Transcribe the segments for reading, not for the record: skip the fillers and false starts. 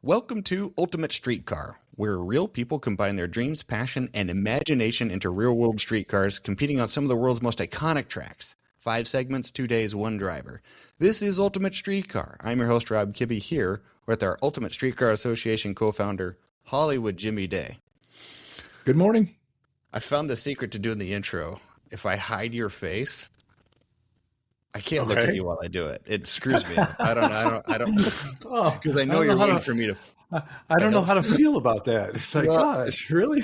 Welcome to Ultimate Streetcar, where real people combine their dreams, passion, and imagination into real-world streetcars, competing on some of the world's most iconic tracks. 5 segments, 2 days, 1 driver. This is Ultimate Streetcar. I'm your host, Rob Kibbe, here with our Ultimate Streetcar Association co-founder, Hollywood Jimmy Day. Good morning. I found the secret to doing the intro. If I hide your face, I can't look at you while I do it. It screws me up. I don't, because I know you're waiting for me to. I don't know how to feel about that. It's like, gosh, really?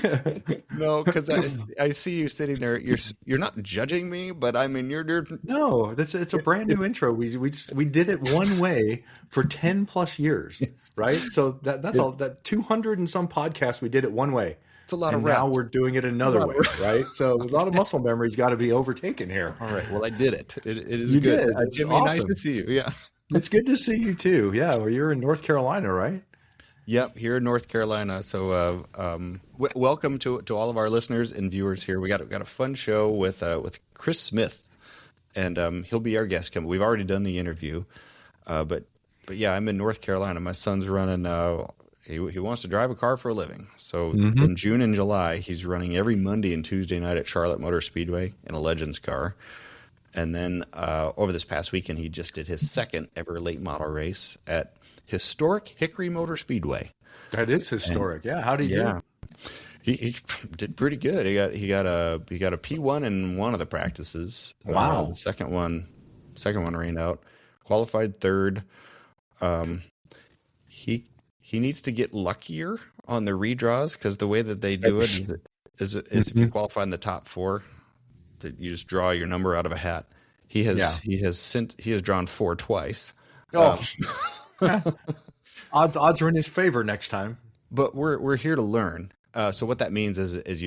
No, because I see you sitting there. You're not judging me, but I mean, you're. No, it's a brand new intro. We did it one way for 10 plus years, right? So that's all. That 200 and some podcasts, we did it one way. It's a lot of reps. Now we're doing it another way, right? So a lot of muscle memory's got to be overtaken here. All right. Well, I did it. It is you good. Did. Jimmy, awesome. Nice to see you. Yeah. It's good to see you too. Yeah. Well, you're in North Carolina, right? Yep, here in North Carolina. So, welcome to all of our listeners and viewers here. We got a fun show with Chris Smith, and he'll be our guest. We've already done the interview, but yeah, I'm in North Carolina. My son's running. He wants to drive a car for a living. So in June and July, he's running every Monday and Tuesday night at Charlotte Motor Speedway in a Legends car. And then over this past weekend, he just did his second ever late model race at historic Hickory Motor Speedway. That is historic. Yeah. How did he do? He did pretty good. He got a P1 in one of the practices. Wow. The second one rained out. Qualified third. He needs to get luckier on the redraws, because the way that they do it is if you qualify in the top 4, that you just draw your number out of a hat. He has drawn 4 twice. Oh. Odds are in his favor next time. But we're here to learn. So what that means is if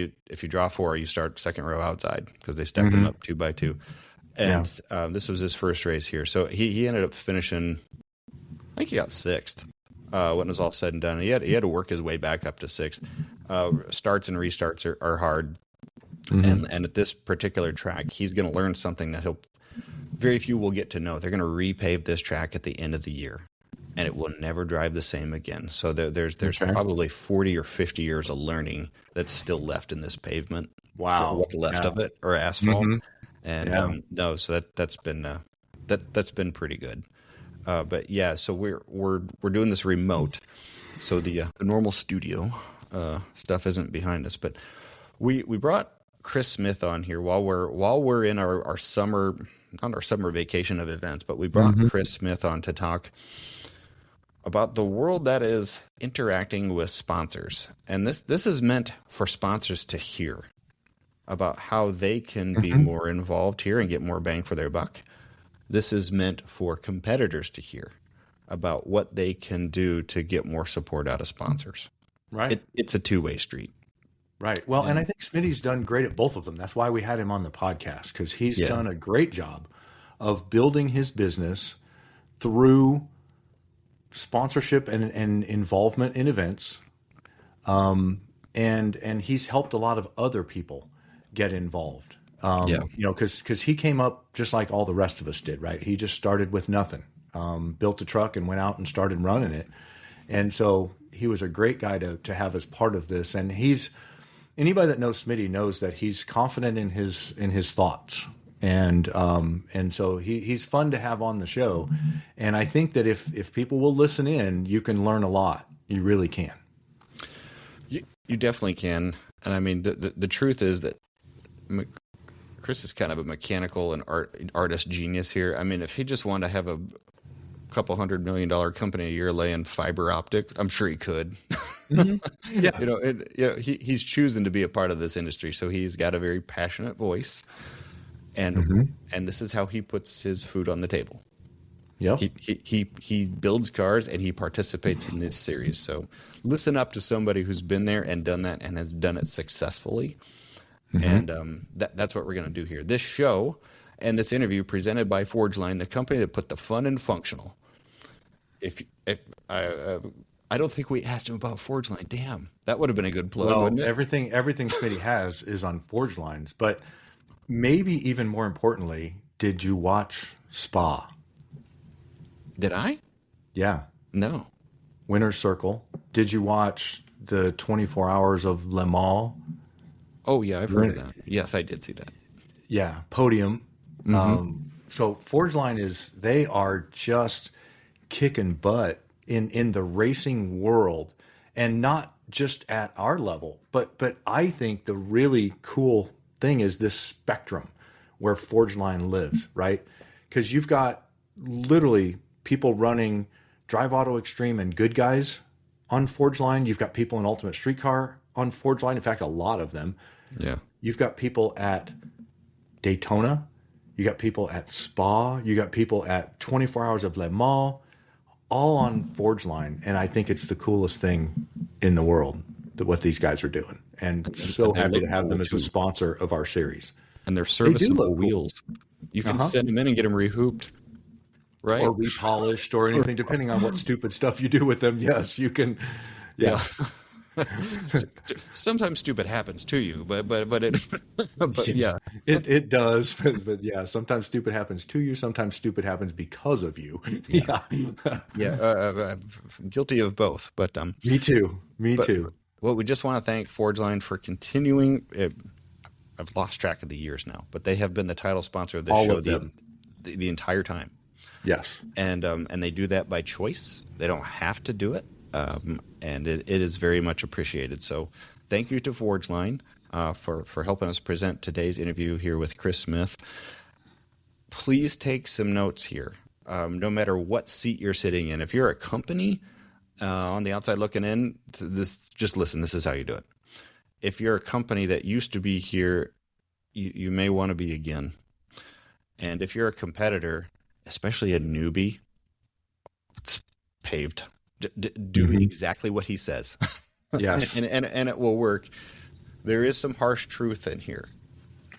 you draw 4, you start second row outside, because they stack them up 2 by 2. And this was his first race here. So he ended up finishing, I think he got 6th when it was all said and done. He had to work his way back up to 6th. Starts and restarts are hard. And at this particular track, he's going to learn something that very few will get to know. They're going to repave this track at the end of the year, and it will never drive the same again. So there's probably 40 or 50 years of learning that's still left in this pavement. Wow. What's left of it, or asphalt. And so that's been pretty good. But yeah, so we're doing this remote. So the normal studio stuff isn't behind us, but we brought Chris Smith on here while we're in our summer, not our summer vacation of events, but we brought Chris Smith on to talk about the world that is interacting with sponsors. And this is meant for sponsors to hear about how they can be more involved here and get more bang for their buck. This is meant for competitors to hear about what they can do to get more support out of sponsors. Right. It's a two-way street. Right. Well, and I think Smitty's done great at both of them. That's why we had him on the podcast, because he's done a great job of building his business through sponsorship and involvement in events. And he's helped a lot of other people get involved. Because he came up just like all the rest of us did, right? He just started with nothing, built a truck and went out and started running it. And so he was a great guy to have as part of this. And anybody that knows Smitty knows that he's confident in his thoughts. And so he's fun to have on the show. And I think that if people will listen in, you can learn a lot. You really can. You definitely can. And I mean, the truth is that Chris is kind of a mechanical and artist genius here. I mean, if he just wanted to have a couple $100 million company a year laying fiber optics, I'm sure he could. Yeah. He's choosing to be a part of this industry, so he's got a very passionate voice, and this is how he puts his food on the table. Yep. He builds cars and he participates in this series. So listen up to somebody who's been there and done that and has done it successfully. And that's what we're going to do here. This show and this interview presented by Forgeline, the company that put the fun in functional. If I don't think we asked him about Forgeline. Damn, that would have been a good plug, wouldn't it? Everything Smitty has is on Forgelines. But maybe even more importantly, did you watch Spa? Did I? Yeah. No. Winner's Circle? Did you watch the 24 Hours of Le Mans? Oh, yeah, I've heard of that. Yes, I did see that. Yeah, Podium. So Forgeline they are just kicking butt in the racing world, and not just at our level, but I think the really cool thing is this spectrum where Forgeline lives, right? Because you've got literally people running Drive Auto Extreme and Good Guys on Forgeline. You've got people in Ultimate Streetcar on Forgeline. In fact, a lot of them. Yeah. You've got people at Daytona. You got people at Spa. You got people at 24 Hours of Le Mans, all on Forgeline. And I think it's the coolest thing in the world, what these guys are doing. And so happy to have them as a sponsor of our series. And they're serviceable wheels. You can send them in and get them rehooped, right? Or repolished or anything, depending on what stupid stuff you do with them. Yes, you can. Yeah. Sometimes stupid happens to you, but yeah, it does. But yeah, sometimes stupid happens to you. Sometimes stupid happens because of you. Yeah, guilty of both. But me too. Well, we just want to thank Forgeline for continuing. I've lost track of the years now, but they have been the title sponsor of this show the entire time. Yes, and they do that by choice. They don't have to do it. And it is very much appreciated. So thank you to Forgeline for helping us present today's interview here with Chris Smith. Please take some notes here, no matter what seat you're sitting in. If you're a company on the outside looking in, just listen. This is how you do it. If you're a company that used to be here, you may want to be again. And if you're a competitor, especially a newbie, it's paved. Do exactly what he says. Yes. and it will work. There is some harsh truth in here.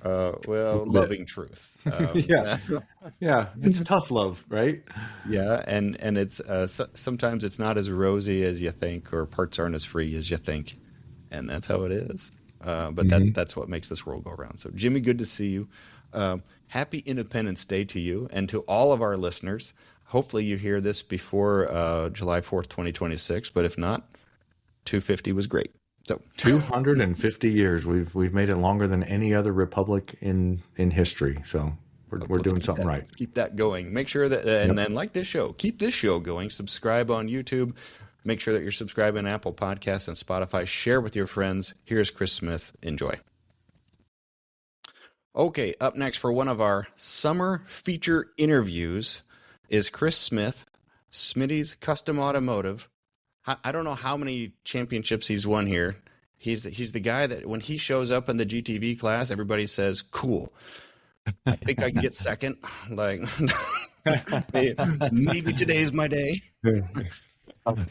Loving truth. Yeah. It's tough love, right? Yeah. And it's sometimes it's not as rosy as you think, or parts aren't as free as you think. And that's how it is. But that's what makes this world go around. So Jimmy, good to see you. Happy Independence Day to you and to all of our listeners. Hopefully you hear this before July 4th, 2026, but if not, 250 was great. So 250 years. We've made it longer than any other republic in history. So we're doing something right. Let's keep that going. Make sure that, and then like this show, keep this show going. Subscribe on YouTube. Make sure that you're subscribing on Apple Podcasts and Spotify. Share with your friends. Here's Chris Smith. Enjoy. Okay, up next for one of our summer feature interviews is Chris Smith, Smitty's Custom Automotive. I don't know how many championships he's won here. He's the guy that when he shows up in the GTV class, everybody says, cool. I think I can get second. Like, maybe today's my day.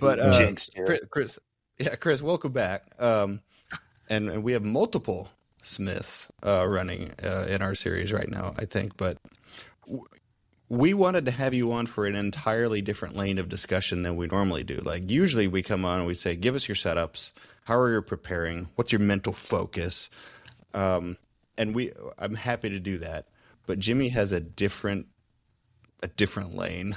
But Chris, welcome back. And we have multiple Smiths running in our series right now, I think. But we wanted to have you on for an entirely different lane of discussion than we normally do. Like usually we come on and we say, give us your setups. How are you preparing? What's your mental focus? And I'm happy to do that. But Jimmy has a different lane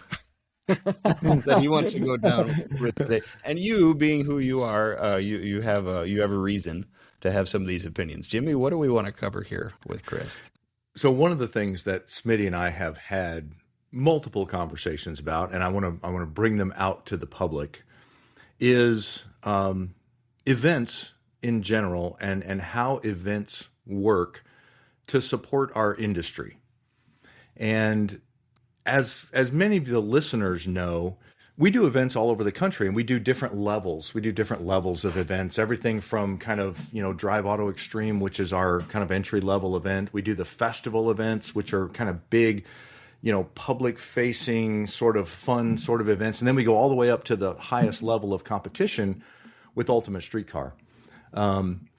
that he wants to go down with today. And you, being who you are, you have a reason to have some of these opinions. Jimmy, what do we want to cover here with Chris? So one of the things that Smitty and I have had multiple conversations about, and I want to bring them out to the public, is events in general and how events work to support our industry. And as many of the listeners know, we do events all over the country, and we do different levels. We do different levels of events, everything from kind of, Drive Auto Extreme, which is our kind of entry level event. We do the festival events, which are kind of big, public facing sort of fun sort of events. And then we go all the way up to the highest level of competition with Ultimate Streetcar. And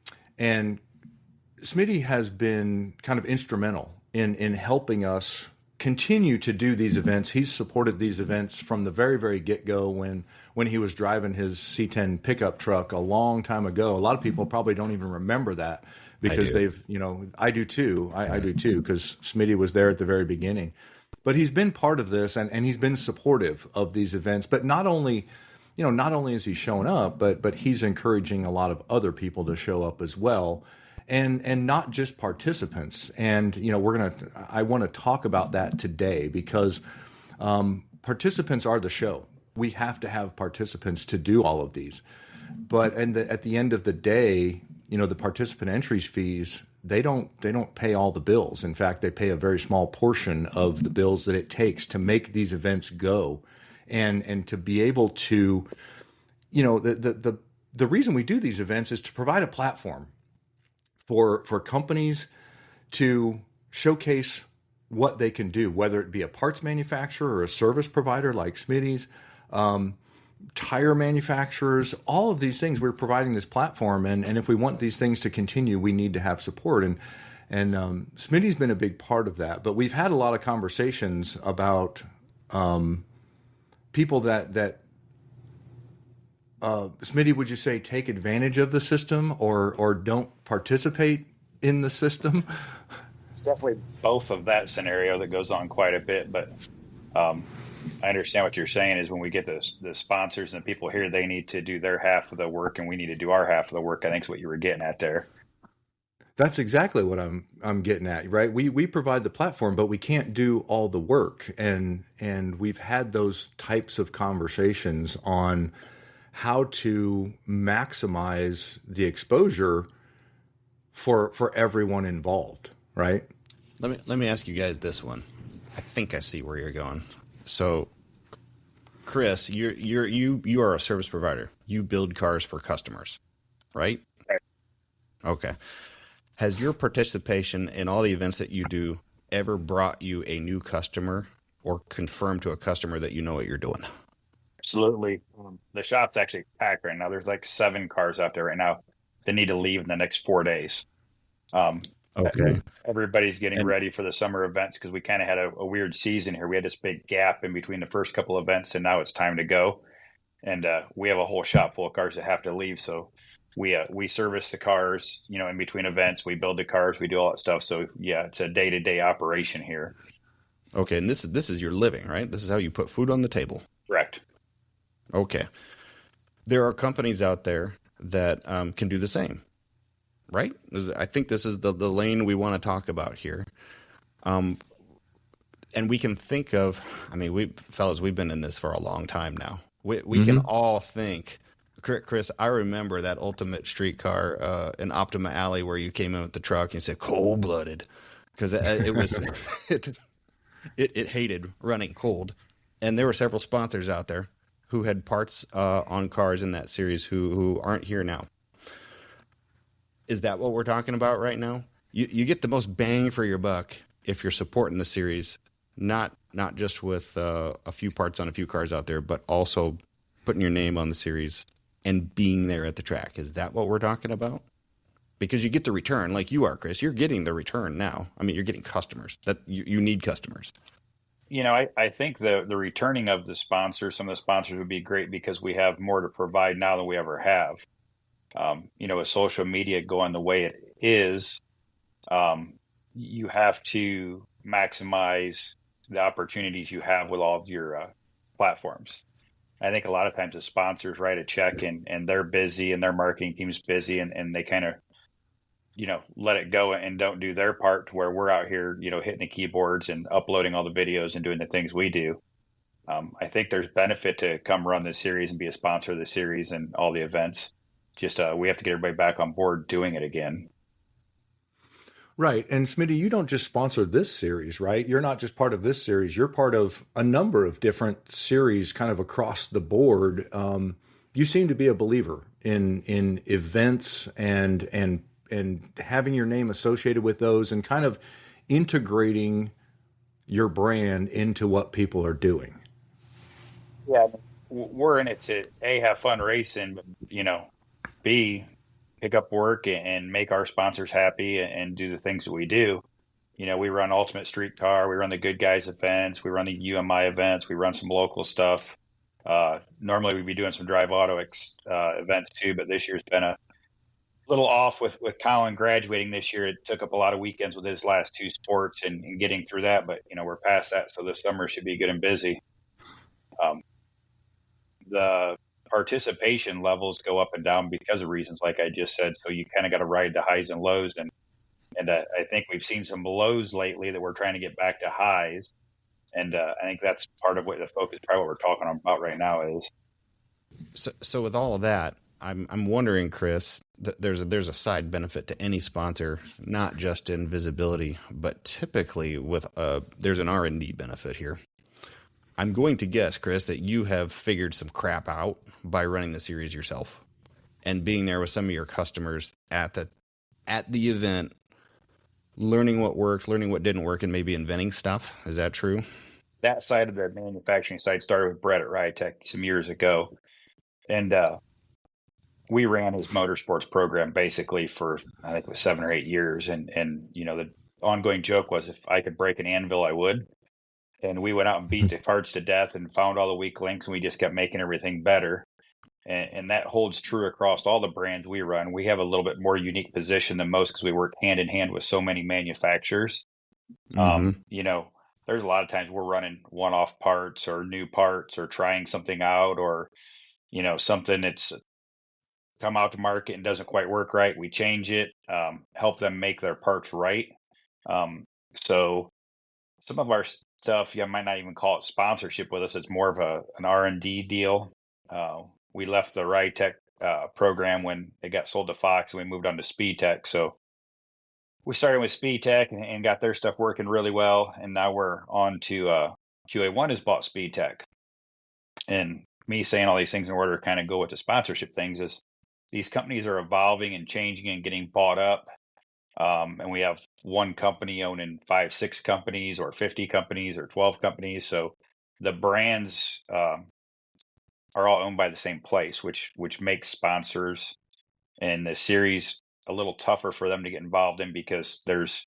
Smitty has been kind of instrumental in helping us continue to do these events. He's supported these events from the very, very get-go when he was driving his C10 pickup truck a long time ago. A lot of people probably don't even remember that because I do too. I do too, because Smitty was there at the very beginning. But he's been part of this and he's been supportive of these events. But not only, not only is he showing up, but he's encouraging a lot of other people to show up as well, and not just participants. And I want to talk about that today because participants are the show. We have to have participants to do all of these. But at the end of the day, the participant entries fees, they don't pay all the bills. In fact, they pay a very small portion of the bills that it takes to make these events go, and to be able to, the reason we do these events is to provide a platform for companies to showcase what they can do, whether it be a parts manufacturer or a service provider like Smitty's, tire manufacturers, all of these things. We're providing this platform, and if we want these things to continue, we need to have support. And Smitty's been a big part of that. But we've had a lot of conversations about people that Smitty, would you say take advantage of the system or don't participate in the system? It's definitely both of that scenario that goes on quite a bit, but I understand what you're saying is when we get the sponsors and the people here, they need to do their half of the work and we need to do our half of the work. I think is what you were getting at there. That's exactly what I'm getting at, right? We provide the platform, but we can't do all the work. And we've had those types of conversations on how to maximize the exposure for everyone involved, right? Let me ask you guys this one. I think I see where you're going. So, Chris, you are a service provider. You build cars for customers, right? Right. Okay. Has your participation in all the events that you do ever brought you a new customer or confirmed to a customer that you know what you're doing? Absolutely. The shop's actually packed right now. There's like 7 cars out there right now that need to leave in the next 4 days. Okay. Everybody's getting ready for the summer events because we kind of had a weird season here. We had this big gap in between the first couple of events, and now it's time to go. And we have a whole shop full of cars that have to leave. So we service the cars, in between events. We build the cars. We do all that stuff. So yeah, it's a day-to-day operation here. Okay, and this is your living, right? This is how you put food on the table. Correct. Okay. There are companies out there that can do the same. Right? I think this is the lane we want to talk about here. And we can think of, we've been in this for a long time now. We can all think, Chris, I remember that Ultimate Streetcar in Optima Alley where you came in with the truck and you said cold-blooded because it was, it hated running cold. And there were several sponsors out there who had parts on cars in that series who aren't here now. Is that what we're talking about right now? You get the most bang for your buck if you're supporting the series, not just with a few parts on a few cars out there, but also putting your name on the series and being there at the track. Is that what we're talking about? Because you get the return, like you are, Chris. You're getting the return now. You're getting customers. That you need customers. I think the returning of the sponsors, some of the sponsors would be great because we have more to provide now than we ever have. With social media going the way it is, you have to maximize the opportunities you have with all of your platforms. I think a lot of times the sponsors write a check and they're busy and their marketing team's busy and they kind of, let it go and don't do their part to where we're out here, hitting the keyboards and uploading all the videos and doing the things we do. I think there's benefit to come run this series and be a sponsor of the series and all the events. Just we have to get everybody back on board doing it again. Right. And Smitty, you don't just sponsor this series, right? You're not just part of this series. You're part of a number of different series kind of across the board. You seem to be a believer in events and having your name associated with those and kind of integrating your brand into what people are doing. Yeah. We're in it to A, have fun racing, but, B, pick up work and make our sponsors happy and do the things that we do. We run Ultimate Streetcar, we run the Good Guys events, we run the UMI events, we run some local stuff. Normally we'd be doing some Drive Auto events too, but this year's been a little off with Colin graduating this year. It took up a lot of weekends with his last 2 sports and getting through that, but we're past that, so this summer should be good and busy. The participation levels go up and down because of reasons like I just said. So you kind of got to ride the highs and lows. And I think we've seen some lows lately that we're trying to get back to highs. And I think that's part of what the focus, probably what we're talking about right now is. So with all of that, I'm wondering, Chris, there's a side benefit to any sponsor, not just in visibility, but typically with there's an R&D benefit here. I'm going to guess, Chris, that you have figured some crap out by running the series yourself and being there with some of your customers at the event, learning what worked, learning what didn't work, and maybe inventing stuff. Is that true? That side of the manufacturing side started with Brett at Rytech some years ago. And we ran his motorsports program basically for, I think it was 7 or 8 years. And the ongoing joke was if I could break an anvil, I would. And we went out and beat the parts to death and found all the weak links, and we just kept making everything better. And that holds true across all the brands we run. We have a little bit more unique position than most because we work hand in hand with so many manufacturers. There's a lot of times we're running one-off parts or new parts or trying something out, or something that's come out to market and doesn't quite work right. We change it, help them make their parts right. So some of our stuff, you might not even call it sponsorship with us. It's more of an R&D deal. We left the Rytech program when it got sold to Fox, and we moved on to SpeedTech. So we started with SpeedTech and got their stuff working really well. And now we're on to QA1 has bought SpeedTech. And me saying all these things in order to kind of go with the sponsorship things is these companies are evolving and changing and getting bought up. And we have one company owning 5, 6 companies or 50 companies or 12 companies. So the brands are all owned by the same place, which makes sponsors and the series a little tougher for them to get involved in because there's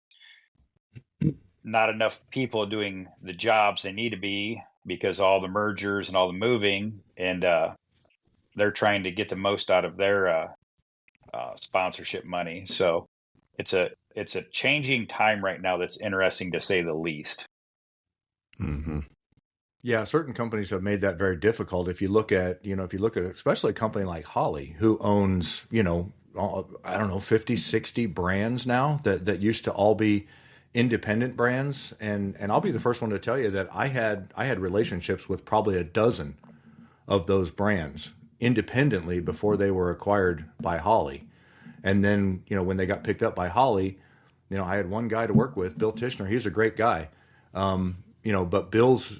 not enough people doing the jobs they need to be because all the mergers and all the moving, and they're trying to get the most out of their sponsorship money. So it's a changing time right now that's interesting to say the least. Mm-hmm. Yeah, certain companies have made that very difficult. If you look at especially a company like Holley, who owns, 50, 60 brands now that used to all be independent brands. And I'll be the first one to tell you that I had relationships with probably a dozen of those brands independently before they were acquired by Holley. And then, when they got picked up by Holley, I had one guy to work with, Bill Tishner. He's a great guy. But Bill's,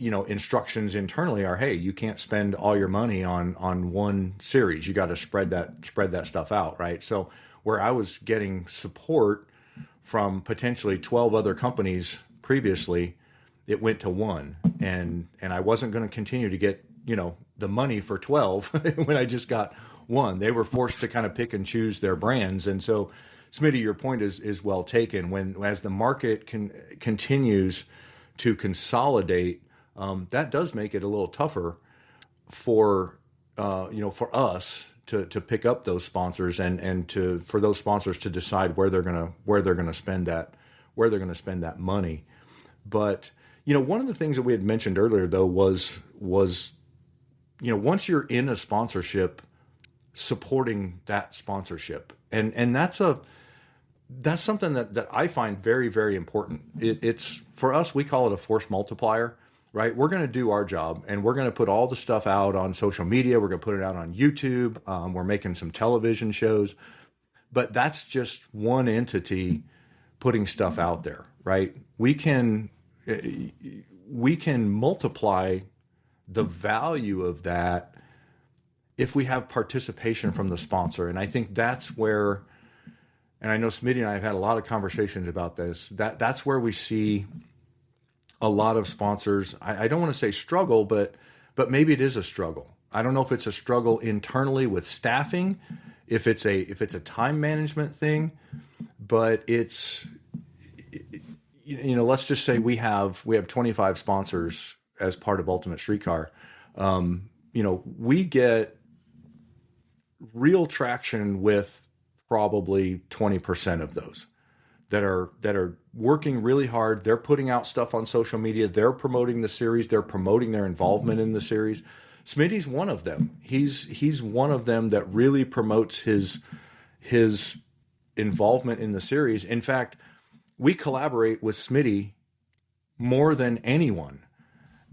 instructions internally are, hey, you can't spend all your money on one series. You got to spread that stuff out, right? So where I was getting support from potentially 12 other companies previously, it went to one, and I wasn't going to continue to get, the money for 12 when I just got one. They were forced to kind of pick and choose their brands. And so, Smitty, your point is well taken. As the market continues to consolidate, that does make it a little tougher for us to pick up those sponsors and for those sponsors to decide where they're gonna spend that money. But one of the things that we had mentioned earlier though was once you're in a sponsorship, supporting that sponsorship, and that's something that I find very, very important. It's for us, we call it a force multiplier, right? We're going to do our job and we're going to put all the stuff out on social media. We're going to put it out on YouTube. We're making some television shows, but that's just one entity putting stuff out there, right? We can multiply the value of that if we have participation from the sponsor. And I think that's where, and I know Smitty and I have had a lot of conversations about this, that's where we see a lot of sponsors, I don't want to say struggle, but maybe it is a struggle. I don't know if it's a struggle internally with staffing, if it's a time management thing, but it's, let's just say we have 25 sponsors as part of Ultimate Streetcar. We get real traction with probably 20% of those that are working really hard. They're putting out stuff on social media. They're promoting the series. They're promoting their involvement in the series. Smitty's one of them. He's one of them that really promotes his involvement in the series. In fact, we collaborate with Smitty more than anyone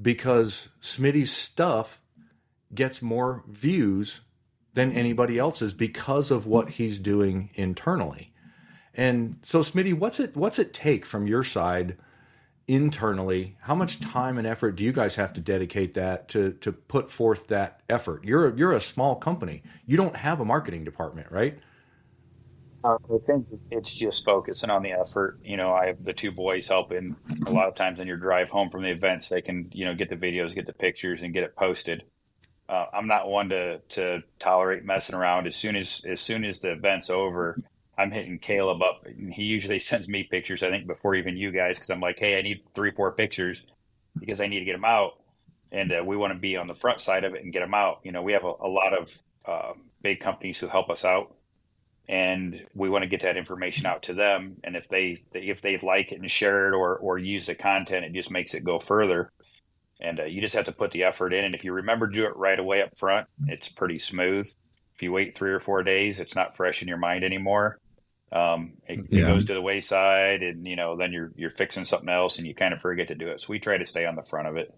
because Smitty's stuff gets more views than anybody else's because of what he's doing internally. And so, Smitty, what's it take from your side internally? How much time and effort do you guys have to dedicate that to put forth that effort? You're a small company. You don't have a marketing department, right? I think it's just focusing on the effort. I have the two boys helping. A lot of times on your drive home from the events, they can, get the videos, get the pictures, and get it posted. I'm not one to tolerate messing around. As soon as the event's over, I'm hitting Caleb up, and he usually sends me pictures, I think, before even you guys, because I'm like, hey, I need 3-4 pictures because I need to get them out, and we want to be on the front side of it and get them out. We have a lot of big companies who help us out, and we want to get that information out to them. And if they like it and share it or use the content, it just makes it go further. And you just have to put the effort in. And if you remember to do it right away up front, it's pretty smooth. If you wait 3 or 4 days, it's not fresh in your mind anymore. It goes to the wayside, and then you're fixing something else, and you kind of forget to do it. So we try to stay on the front of it.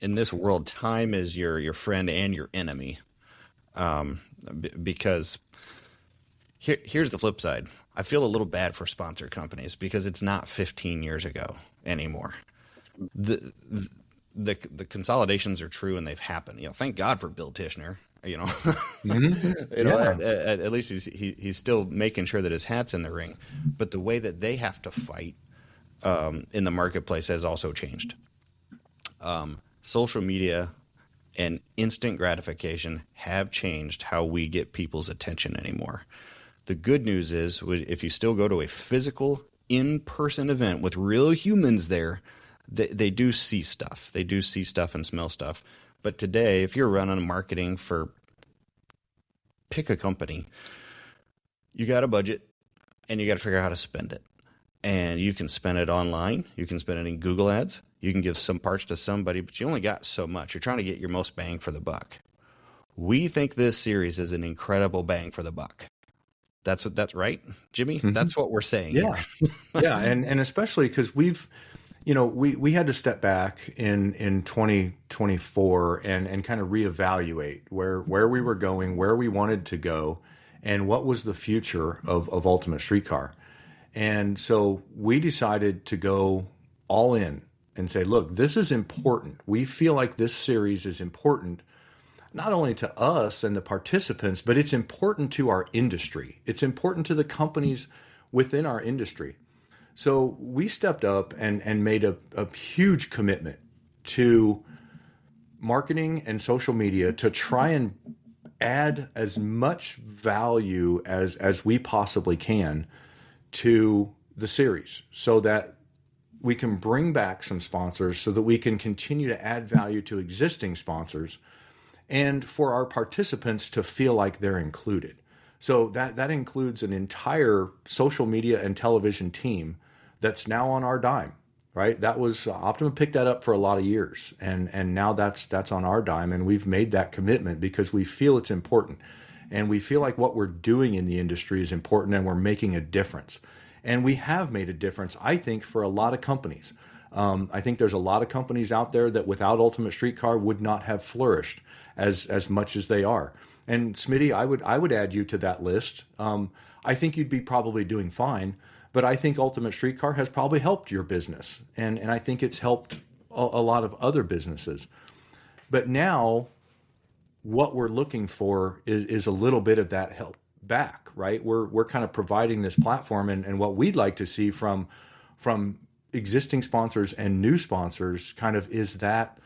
In this world, time is your friend and your enemy. Because here's the flip side. I feel a little bad for sponsor companies because it's not 15 years ago anymore. The consolidations are true and they've happened. Thank God for Bill Tishner. At least he's still making sure that his hat's in the ring. But the way that they have to fight in the marketplace has also changed. Social media and instant gratification have changed how we get people's attention anymore. The good news is, if you still go to a physical, in-person event with real humans there, they do see stuff. They do see stuff and smell stuff. But today, if you're running marketing for, pick a company, you got a budget and you got to figure out how to spend it. And you can spend it online. You can spend it in Google Ads. You can give some parts to somebody, but you only got so much. You're trying to get your most bang for the buck. We think this series is an incredible bang for the buck. That's right, Jimmy? Mm-hmm. That's what we're saying. Yeah. Yeah. And especially because we had to step back in 2024 and kind of reevaluate where we were going, where we wanted to go, and what was the future of Ultimate Streetcar. And so we decided to go all in and say, look, this is important. We feel like this series is important, not only to us and the participants, but it's important to our industry. It's important to the companies within our industry. So we stepped up and made a huge commitment to marketing and social media to try and add as much value as we possibly can to the series so that we can bring back some sponsors, so that we can continue to add value to existing sponsors, and for our participants to feel like they're included. So that includes an entire social media and television team that's now on our dime, right? That was Optima picked that up for a lot of years, and now that's on our dime, and we've made that commitment because we feel it's important, and we feel like what we're doing in the industry is important, and we're making a difference, and we have made a difference, I think, for a lot of companies. I think there's a lot of companies out there that without Ultimate Streetcar would not have flourished as much as they are. And Smitty, I would add you to that list. I think you'd be probably doing fine, but I think Ultimate Streetcar has probably helped your business, and I think it's helped a lot of other businesses. But now, what we're looking for is a little bit of that help back, right? We're kind of providing this platform, and what we'd like to see from existing sponsors and new sponsors kind of is that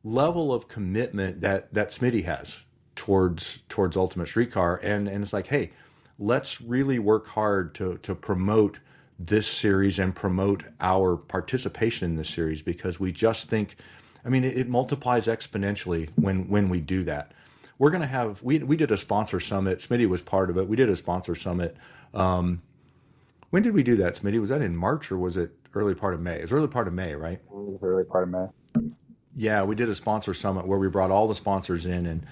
level of commitment that Smitty has towards Ultimate Streetcar, and it's like, hey, let's really work hard to promote this series and promote our participation in this series, because we just think, I mean, it multiplies exponentially when we do that. We're going to have, we did a sponsor summit. Smitty was part of it. We did a sponsor summit. When did we do that, Smitty? Was that in March or was it early part of May? It was early part of May, right? Early part of May. Yeah, we did a sponsor summit where we brought all the sponsors in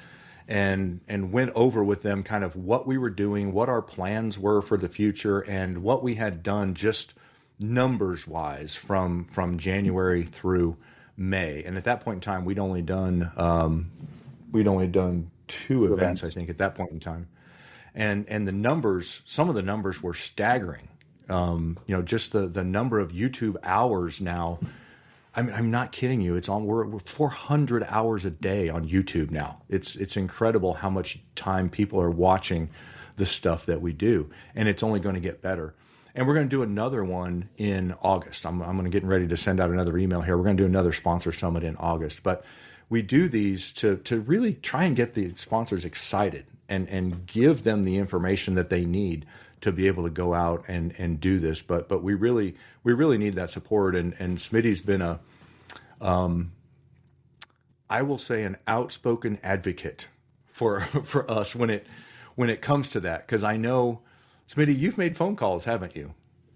and went over with them kind of what we were doing, what our plans were for the future, and what we had done just numbers wise from January through May. And at that point in time, we'd only done two events, I think, at that point in time. And the numbers, some of the numbers were staggering. Just the number of YouTube hours now. I'm not kidding you. It's we're 400 hours a day on YouTube now. It's incredible how much time people are watching the stuff that we do, and it's only going to get better. And we're going to do another one in August. I'm going to get ready to send out another email here. We're going to do another sponsor summit in August, but we do these to really try and get the sponsors excited and give them the information that they need to be able to go out and do this. But we really need that support. And Smitty's been I will say an outspoken advocate for us when it comes to that. Cause I know, Smitty, you've made phone calls, haven't you?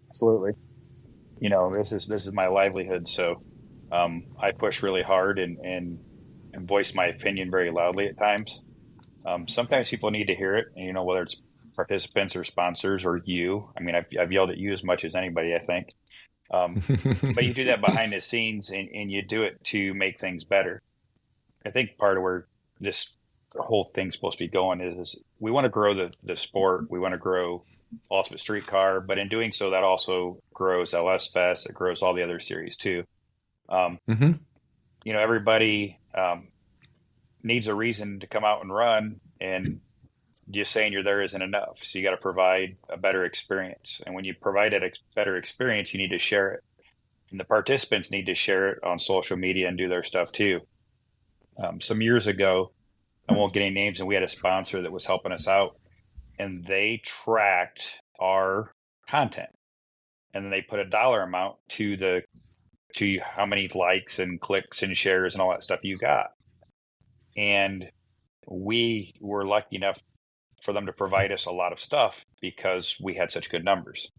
Absolutely. This is my livelihood. So, I push really hard and voice my opinion very loudly at times. Sometimes people need to hear it, and, whether it's participants or sponsors or you. I mean, I've yelled at you as much as anybody, I think. But you do that behind the scenes and you do it to make things better. I think part of where this whole thing's supposed to be going is we want to grow the sport. We want to grow Ultimate Streetcar, but in doing so, that also grows LS Fest. It grows all the other series too. Everybody needs a reason to come out and run, and just saying you're there isn't enough. So you got to provide a better experience. And when you provide that better experience, you need to share it. And the participants need to share it on social media and do their stuff too. Some years ago, I won't get any names, and we had a sponsor that was helping us out, and they tracked our content. And then they put a dollar amount to how many likes and clicks and shares and all that stuff you got. And we were lucky enough for them to provide us a lot of stuff because we had such good numbers.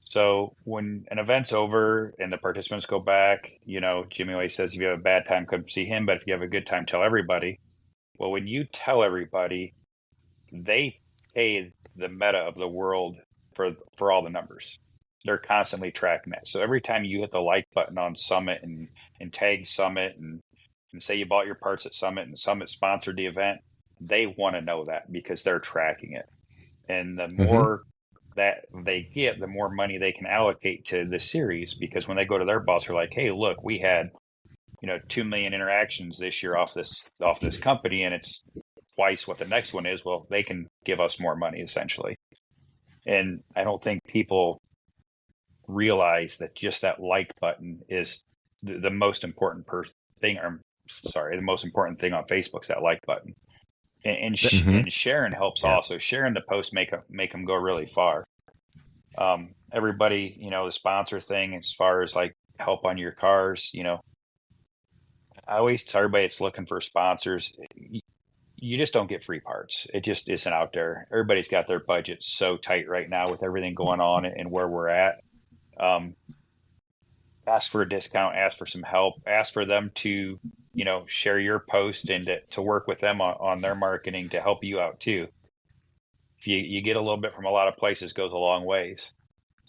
So when an event's over and the participants go back, Jimmy always says, if you have a bad time, come see him. But if you have a good time, tell everybody. Well, when you tell everybody, they pay the Meta of the world for all the numbers. They're constantly tracking that. So every time you hit the like button on Summit and tag Summit and say you bought your parts at Summit and Summit sponsored the event, they want to know that because they're tracking it. And the more that they get, the more money they can allocate to the series, because when they go to their boss, they're like, hey, look, we had 2 million interactions this year off this company, and it's twice what the next one is. Well, they can give us more money essentially. And I don't think people realize that just that like button is the most important thing. The most important thing on Facebook is that like button. And sharing helps also. Sharing the post make them go really far. Everybody, the sponsor thing, as far as like help on your cars, I always tell everybody it's looking for sponsors. You just don't get free parts. It just isn't out there. Everybody's got their budget so tight right now with everything going on and where we're at. Ask for a discount, ask for some help, ask for them to, share your post and to work with them on their marketing to help you out too. If you get a little bit from a lot of places, goes a long ways.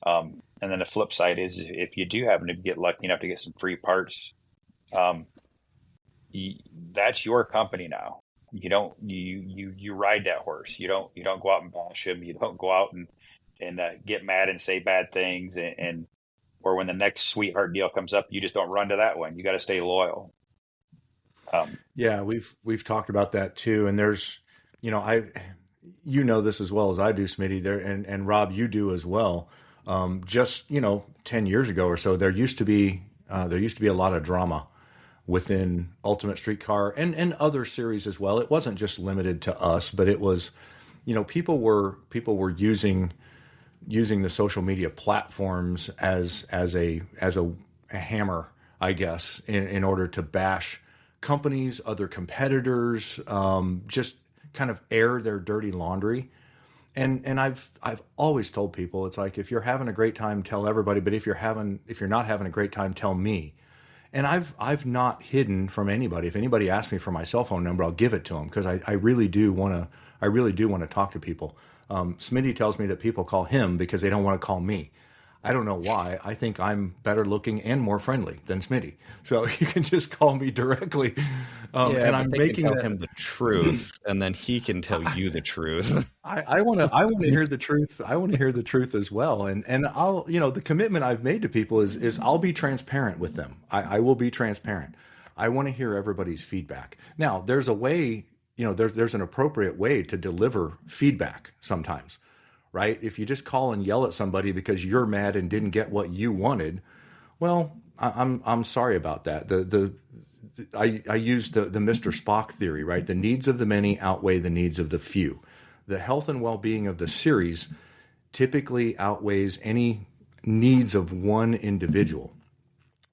And then the flip side is if you do happen to get lucky enough to get some free parts, that's your company now. You don't, you ride that horse. You don't go out and bash him. You don't go out and get mad and say bad things or when the next sweetheart deal comes up, you just don't run to that one. You got to stay loyal. Yeah, we've talked about that too. And there's, this as well as I do, Smitty, there, and Rob, you do as well. Just, 10 years ago or so, there used to be a lot of drama within Ultimate Streetcar and other series as well. It wasn't just limited to us, but it was, people were using the social media platforms as a hammer, I guess, in order to bash companies, other competitors, just kind of air their dirty laundry. And I've always told people, it's like, if you're having a great time, tell everybody. But if you're not having a great time, tell me. And I've not hidden from anybody. If anybody asks me for my cell phone number, I'll give it to them because I really do want to talk to people. Smitty tells me that people call him because they don't want to call me. I don't know why. I think I'm better looking and more friendly than Smitty. So you can just call me directly. And I'm making him the truth, and then he can tell you the truth. I want to hear the truth. I want to hear the truth as well. And I'll, the commitment I've made to people is I'll be transparent with them. I will be transparent. I want to hear everybody's feedback. Now, there's a way, there's an appropriate way to deliver feedback sometimes. Right? If you just call and yell at somebody because you're mad and didn't get what you wanted, well, I'm sorry about that. I use the Mr. Spock theory, right? The needs of the many outweigh the needs of the few. The health and well-being of the series typically outweighs any needs of one individual.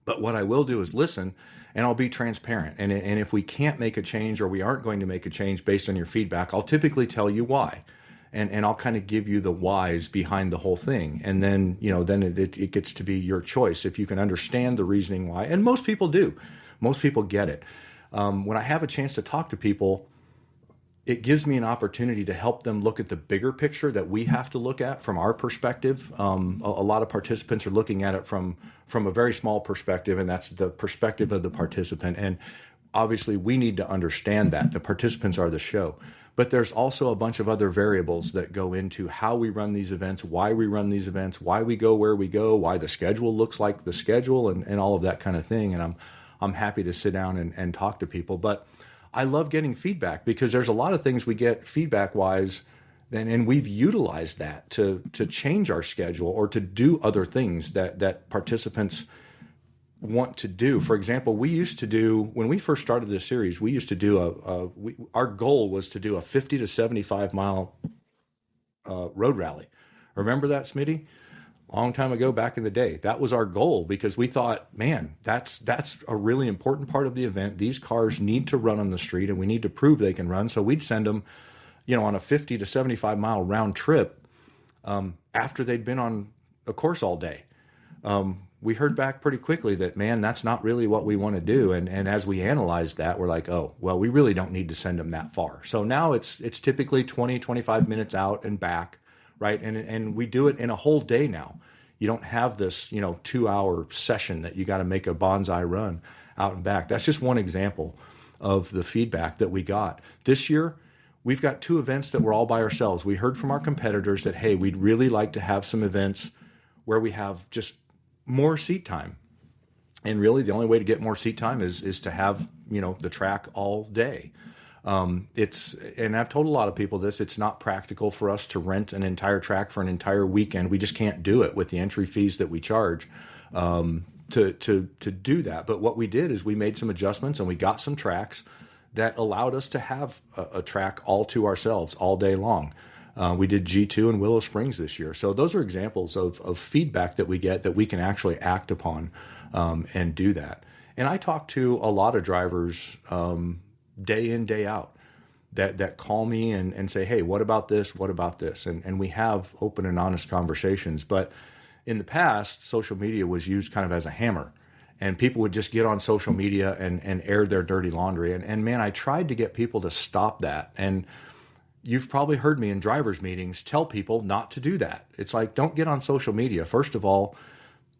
But what I will do is listen, and I'll be transparent. And if we can't make a change or we aren't going to make a change based on your feedback, I'll typically tell you why. And I'll kind of give you the whys behind the whole thing. And then, then it gets to be your choice if you can understand the reasoning why. And most people do. Most people get it. When I have a chance to talk to people, it gives me an opportunity to help them look at the bigger picture that we have to look at from our perspective. A lot of participants are looking at it from a very small perspective, and that's the perspective of the participant. And obviously, we need to understand that. The participants are the show. But there's also a bunch of other variables that go into how we run these events, why we run these events, why we go where we go, why the schedule looks like the schedule, and all of that kind of thing. And I'm happy to sit down and talk to people. But I love getting feedback because there's a lot of things we get feedback-wise, and we've utilized that to change our schedule or to do other things that participants want to do. For example, we used to do, when we first started this series, we used to do our goal was to do a 50 to 75 mile road rally. Remember that, Smitty? Long time ago, back in the day, that was our goal because we thought, man, that's a really important part of the event. These cars need to run on the street and we need to prove they can run. So we'd send them, on a 50 to 75 mile round trip after they'd been on a course all day. We heard back pretty quickly that, man, that's not really what we want to do. And as we analyzed that, we're like, oh, well, we really don't need to send them that far. So now it's typically 20, 25 minutes out and back, right? And we do it in a whole day now. You don't have this, 2-hour session that you got to make a bonsai run out and back. That's just one example of the feedback that we got. This year, we've got 2 events that we're all by ourselves. We heard from our competitors that, hey, we'd really like to have some events where we have just more seat time. And really the only way to get more seat time is to have, the track all day. And I've told a lot of people this, it's not practical for us to rent an entire track for an entire weekend. We just can't do it with the entry fees that we charge, to do that. But what we did is we made some adjustments and we got some tracks that allowed us to have a track all to ourselves all day long. We did G2 in Willow Springs this year. So those are examples of feedback that we get that we can actually act upon and do that. And I talk to a lot of drivers day in, day out that call me and say, hey, what about this? What about this? And we have open and honest conversations. But in the past, social media was used kind of as a hammer. And people would just get on social media and air their dirty laundry. And man, I tried to get people to stop that. And you've probably heard me in drivers' meetings tell people not to do that. It's like, don't get on social media. First of all,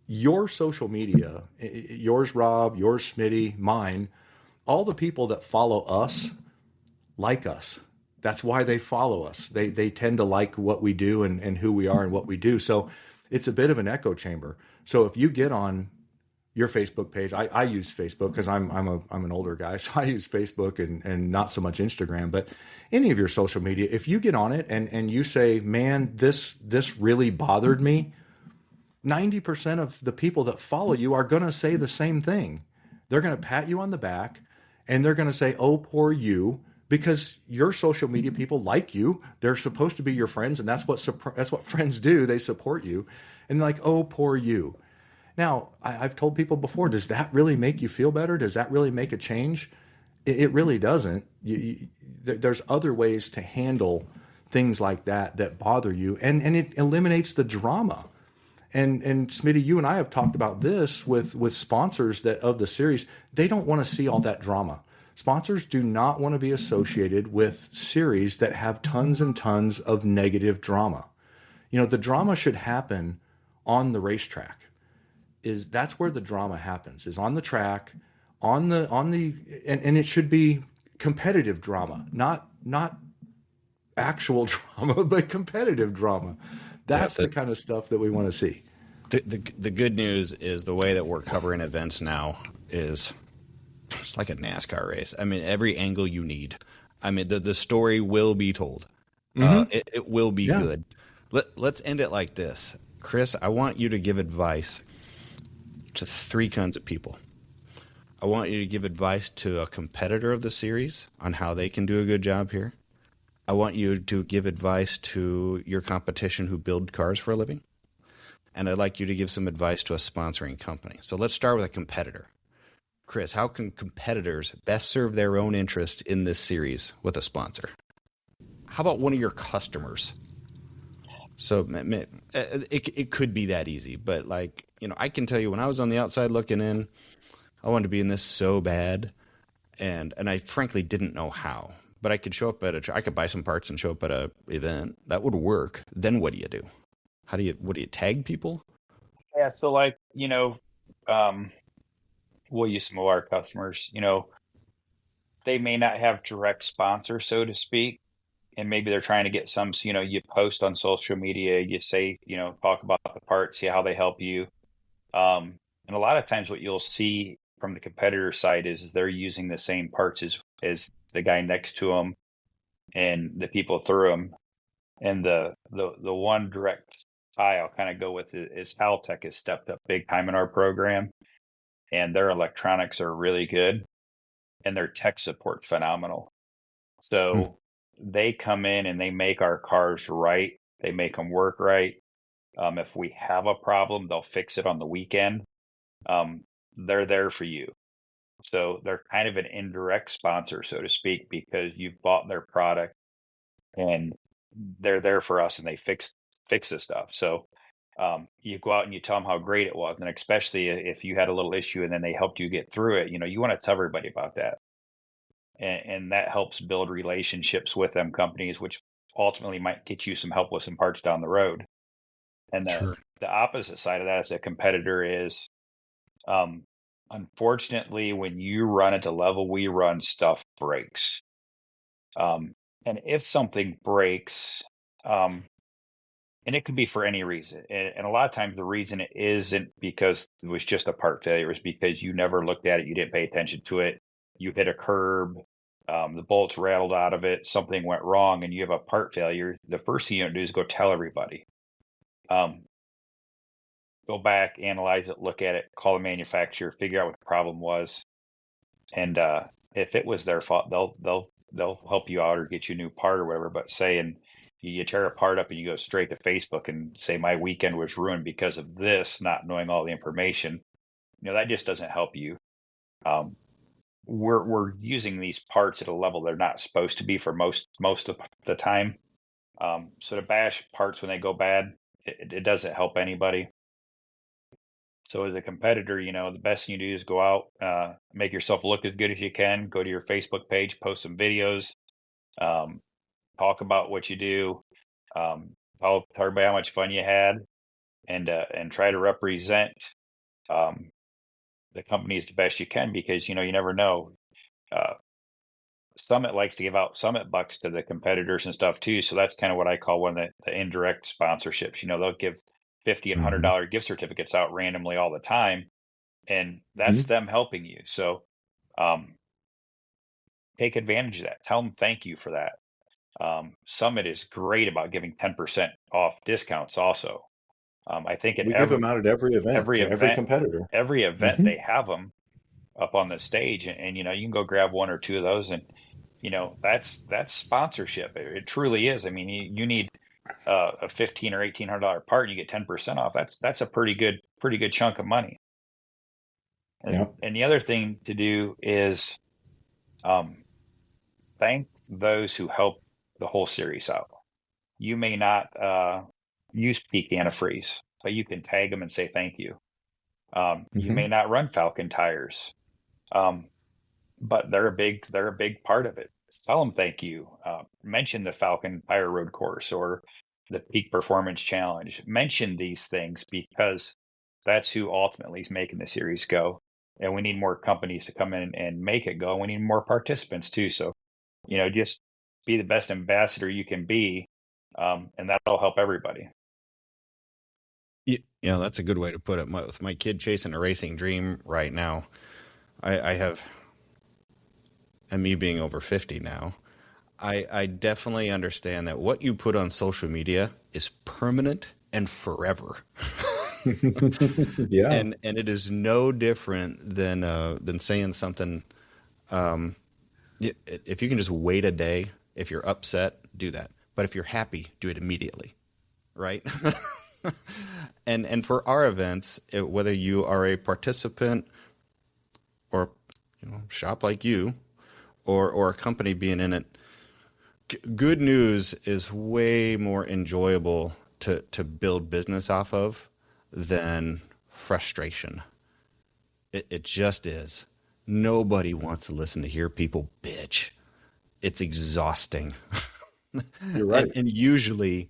your social media, yours, Rob, yours, Smitty, mine, all the people that follow us like us. That's why they follow us. They tend to like what we do and who we are and what we do. So it's a bit of an echo chamber. So if you get on your Facebook page, I use Facebook because I'm an older guy, so I use Facebook and not so much Instagram. But any of your social media, if you get on it and you say, man, this really bothered me, 90% of the people that follow you are going to say the same thing. They're going to pat you on the back and they're going to say, oh, poor you, because your social media people like you. They're supposed to be your friends, and that's what friends do. They support you. And they're like, oh, poor you. Now, I've told people before, does that really make you feel better? Does that really make a change? It really doesn't. There's other ways to handle things like that bother you, and it eliminates the drama. And Smitty, you and I have talked about this with sponsors that of the series. They don't want to see all that drama. Sponsors do not want to be associated with series that have tons and tons of negative drama. The drama should happen on the racetrack. That's where the drama happens, is on the track, and it should be competitive drama, not actual drama, but competitive drama. That's the kind of stuff that we want to see. The good news is the way that we're covering events now is it's like a NASCAR race. I mean, every angle you need. I mean, the story will be told. It will be good. Let's end it like this. Chris, I want you to give advice to 3 kinds of people. I want you to give advice to a competitor of the series on how they can do a good job here. I want you to give advice to your competition who build cars for a living. And I'd like you to give some advice to a sponsoring company. So let's start with a competitor. Chris, how can competitors best serve their own interest in this series with a sponsor? How about one of your customers? So it could be that easy, but I can tell you when I was on the outside looking in, I wanted to be in this so bad, and I frankly didn't know how. But I could show up I could buy some parts and show up at a event. That would work. Then what do you do? What do you tag people? Yeah. So we'll use some of our customers, they may not have direct sponsors, so to speak. And maybe they're trying to get some, you post on social media, you say, talk about the parts, see how they help you. And a lot of times what you'll see from the competitor side is they're using the same parts as the guy next to them and the people through them. And the one direct tie I'll kind of go with is Haltech has stepped up big time in our program, and their electronics are really good and their tech support phenomenal. So they come in and they make our cars right. They make them work right. If we have a problem, they'll fix it on the weekend. They're there for you. So they're kind of an indirect sponsor, so to speak, because you've bought their product and they're there for us and they fix the stuff. So you go out and you tell them how great it was. And especially if you had a little issue and then they helped you get through it, you want to tell everybody about that. And that helps build relationships with them companies, which ultimately might get you some help with some parts down the road. And the opposite side of that as a competitor is, unfortunately, when you run at the level we run, stuff breaks. And if something breaks, and it could be for any reason. And a lot of times the reason it isn't because it was just a part failure, is because you never looked at it, you didn't pay attention to it, you hit a curb, the bolts rattled out of it, something went wrong, and you have a part failure. The first thing you don't do is go tell everybody. Go back, analyze it, look at it, call the manufacturer, figure out what the problem was, and if it was their fault, they'll help you out or get you a new part or whatever. But saying you tear a part up and you go straight to Facebook and say my weekend was ruined because of this, not knowing all the information, that just doesn't help you. We're using these parts at a level they're not supposed to be for most of the time. So to bash parts when they go bad, it doesn't help anybody. So as a competitor, the best thing you do is go out, make yourself look as good as you can, go to your Facebook page, post some videos, talk about what you do, tell everybody how much fun you had, and try to represent the company as the best you can, because, you never know. Summit likes to give out Summit bucks to the competitors and stuff too. So that's kind of what I call one of the indirect sponsorships. They'll give $50 and $100 gift certificates out randomly all the time, and that's them helping you. So take advantage of that. Tell them thank you for that. Summit is great about giving 10% off discounts also. I think we give them out at every event, every competitor. Every event they have them up on the stage, and you can go grab one or two of those, and that's sponsorship. It truly is. I mean, you need a $1,500 or $1,800 part, and you get 10% off. That's a pretty good chunk of money. And the other thing to do is thank those who help the whole series out. You may not use peak antifreeze. but you can tag them and say thank you. You may not run Falcon tires, but they're a big part of it. Tell them thank you. Mention the Falcon Tire Road Course or the Peak Performance Challenge. Mention these things because that's who ultimately is making the series go. And we need more companies to come in and make it go. We need more participants too. So, just be the best ambassador you can be, and that'll help everybody. Yeah, that's a good way to put it. With my kid chasing a racing dream right now, I have, and me being over 50 now, I definitely understand that what you put on social media is permanent and forever. Yeah. And it is no different than saying something. If you can just wait a day, if you're upset, do that. But if you're happy, do it immediately, right? And for our events, whether you are a participant or shop like you, or a company being in it, good news is way more enjoyable to build business off of than frustration. It just is. Nobody wants to listen to hear people bitch. It's exhausting. You're right. And usually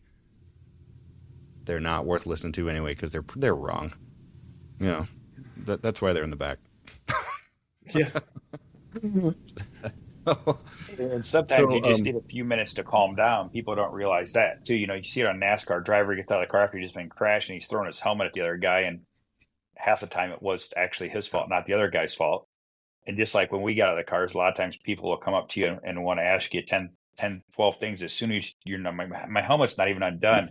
they're not worth listening to anyway because they're wrong. That's why they're in the back. Yeah. And sometimes you just need a few minutes to calm down. People don't realize that too. You see it on NASCAR. Driver gets out of the car after he's just been crashing. He's throwing his helmet at the other guy, and half the time it was actually his fault, not the other guy's fault. And just like when we got out of the cars, a lot of times people will come up to you and want to ask you 10, 12 things as soon as my helmet's not even undone.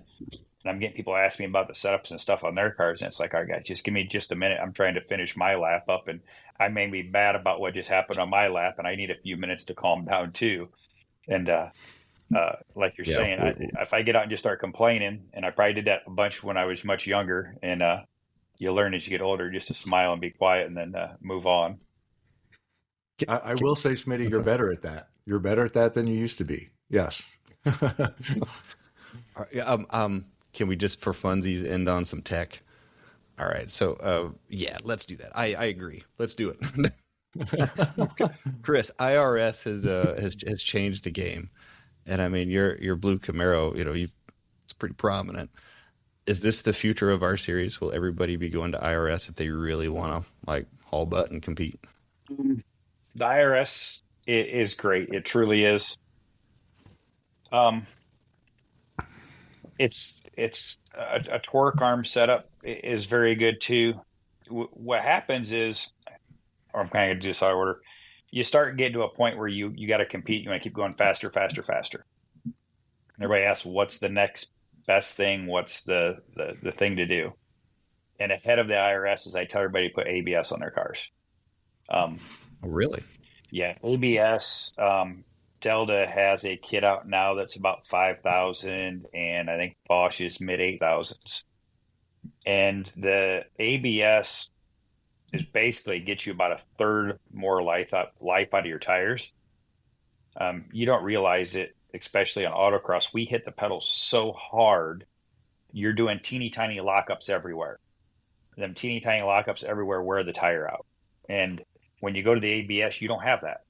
And I'm getting people asking me about the setups and stuff on their cars. And it's like, all right, guys, just give me just a minute. I'm trying to finish my lap up. And I may be bad about what just happened on my lap. And I need a few minutes to calm down too. And like you're saying, if I get out and just start complaining, and I probably did that a bunch when I was much younger. And you learn as you get older just to smile and be quiet and then move on. I will say, Smitty, you're better at that. You're better at that than you used to be. Yes. Can we just for funsies end on some tech? All right. So, let's do that. I agree. Let's do it. Chris, IRS has changed the game. And I mean, your blue Camaro, it's pretty prominent. Is this the future of our series? Will everybody be going to IRS if they really want to haul butt and compete? The IRS is great. It truly is. It's a torque arm setup is very good too. What happens is, or I'm kind of going to do this out of order. You start getting to a point where you got to compete. You want to keep going faster, faster, faster. And everybody asks, what's the next best thing? What's the thing to do? And ahead of the IRS is I tell everybody to put ABS on their cars. Really? Yeah, ABS. Delta has a kit out now that's about 5,000, and I think Bosch is mid 8,000s. And the ABS is basically gets you about a third more life out of your tires. You don't realize it, especially on autocross. We hit the pedals so hard, you're doing teeny tiny lockups everywhere. Them teeny tiny lockups everywhere wear the tire out. And when you go to the ABS, you don't have that.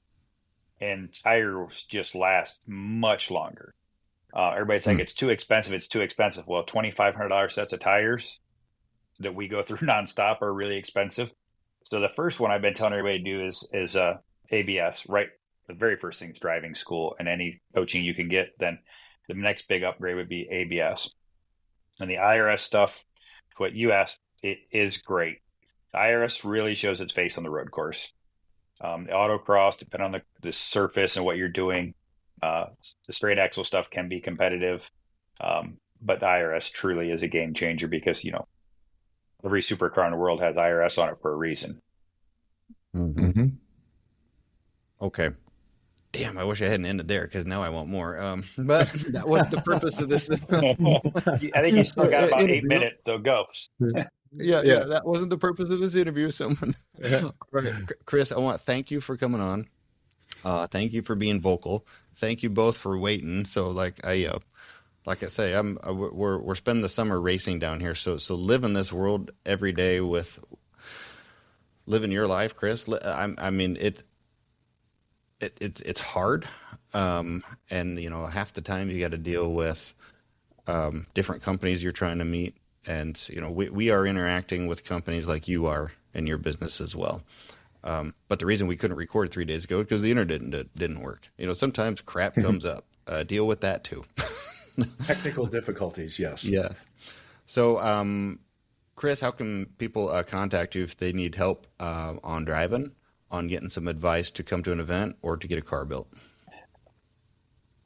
And tires just last much longer. Everybody's like, it's too expensive. It's too expensive. Well, $2,500 sets of tires that we go through nonstop are really expensive. So the first one I've been telling everybody to do is ABS, right? The very first thing is driving school and any coaching you can get. Then the next big upgrade would be ABS. And the IRS stuff, what you asked, it is great. The IRS really shows its face on the road course. The autocross, depending on the surface and what you're doing, the straight axle stuff can be competitive. But the IRS truly is a game changer because, every supercar in the world has IRS on it for a reason. Mm-hmm. Okay. Damn, I wish I hadn't ended there because now I want more. But that wasn't the purpose of this. I think you still got about 8 minutes, so go. Yeah, that wasn't the purpose of this interview. Right. Chris, I want to thank you for coming on. Thank you for being vocal. Thank you both for waiting. So, like like I say, we're spending the summer racing down here. So living this world every day with living your life, Chris. I mean, it's hard. And half the time you got to deal with different companies you're trying to meet. And, we are interacting with companies like you are in your business as well. But the reason we couldn't record 3 days ago is because the internet didn't work. Sometimes crap comes up. Deal with that too. Technical difficulties, yes. Yes. So, Chris, how can people contact you if they need help on driving, on getting some advice to come to an event or to get a car built?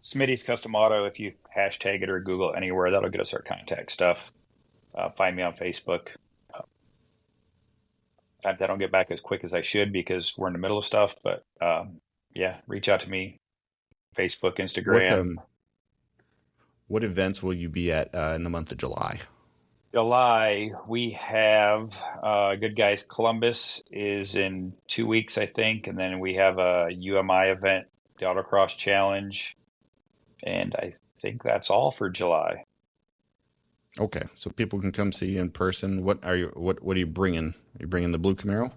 Smitty's Custom Auto, if you hashtag it or Google anywhere, that'll get us our contact stuff. Find me on Facebook. I don't get back as quick as I should because we're in the middle of stuff, but reach out to me. Facebook, Instagram. What events will you be at in the month of July? July, we have Good Guys Columbus is in 2 weeks, I think. And then we have a UMI event, the Autocross Challenge. And I think that's all for July. Okay, so people can come see you in person. What are you bringing? Are you bringing the blue Camaro?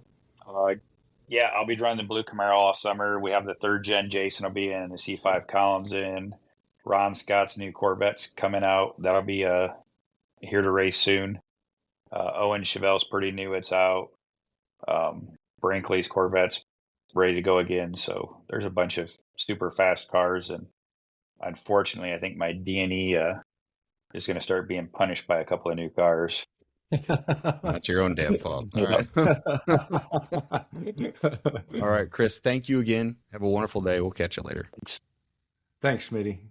Yeah, I'll be driving the blue Camaro all summer. We have the 3rd gen. Jason will be in, the C5 Collins in. Ron Scott's new Corvette's coming out. That'll be here to race soon. Owen Chevelle's pretty new. It's out. Brinkley's Corvette's ready to go again. So there's a bunch of super fast cars. And unfortunately, I think my D&E is going to start being punished by a couple of new cars. That's your own damn fault. All right. All right, Chris, thank you again. Have a wonderful day. We'll catch you later. Thanks, Smitty.